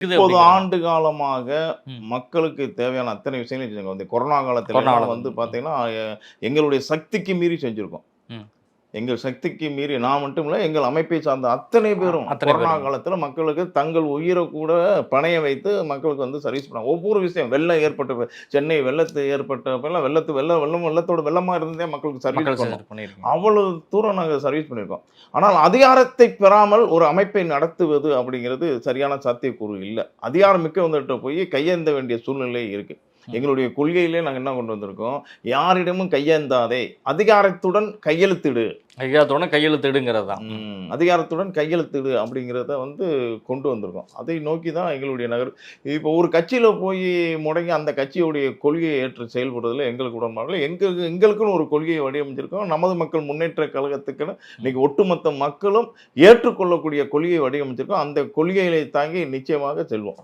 இது 30 அப்படிங்கிறாங்க. ஆண்டு காலமாக ம். மக்களுக்கு தேவையான அத்தனை விஷயங்களையும் செஞ்சாங்க. இந்த கொரோனா காலத்துல கொரோனா எல்லாம் காலத்துல. வந்து பார்த்தீங்கன்னா, எங்களுடைய சக்திக்கு மீறி செஞ்சிருக்கோம். ம். எங்கள் சக்திக்கு மீறி நான் மட்டும் இல்ல, எங்கள் அமைப்பை சார்ந்த அத்தனை பேரும் அத்தனை கொரோனா பேரும். காலத்துல மக்களுக்கு தங்கள் உயிர கூட பணய வைத்து மக்களுக்கு வந்து சர்வீஸ் பண்ணாங்க. ஒவ்வொரு விஷயம் வெள்ளம் ஏற்பட்ட சென்னை வெள்ளத்து ஏற்பட்டப்பலாம் வெள்ளத்தோட வெள்ளமா இருந்தே மக்களுக்கு சர்வீஸ் மக்கள் பண்ணோம். சேவை பண்ணியிருக்கீங்க. அவ்வளவு தூரம் நாங்க சர்வீஸ் பண்ணியிருக்கோம். ஆனால் அதிகாரத்தை பெறாமல் ஒரு அமைப்பை நடத்துவது அப்படிங்கிறது சரியான சாத்தியக்கூறு இல்ல. அதிகாரம் மிக்கவங்ககிட்ட போய் கையேந்த வேண்டிய சூழ்நிலை இருக்கு. ம். எங்களுடைய கொள்கையிலே நாங்க என்ன கொண்டு வந்திருக்கோம், யாரிடமும் கையேந்தாதே, அதிகாரத்துடன் கையெழுத்திடு. ஐயாத்தோட கையெழுத்திடுங்கிறது தான். அதிகாரத்துடன் கையெழுத்திடு அப்படிங்கிறத வந்து கொண்டு வந்திருக்கோம். அதை நோக்கி தான் எங்களுடைய இப்போ ஒரு கட்சியில போய் முடங்கி அந்த கட்சியுடைய கொள்கையை ஏற்று செயல்படுறதுல எங்களுக்கு உடன்பாடு இல்ல. எங்களுக்குன்னு ஒரு கொள்கையை வடிவமைச்சிருக்கோம். நமது மக்கள் முன்னேற்ற கழகத்துக்குன்னு இன்னைக்கு ஒட்டுமொத்த மக்களும் ஏற்றுக்கொள்ளக்கூடிய கொள்கையை வடிவமைச்சிருக்கோம். அந்த கொள்கைகளை தாங்கி நிச்சயமாக செல்வோம்.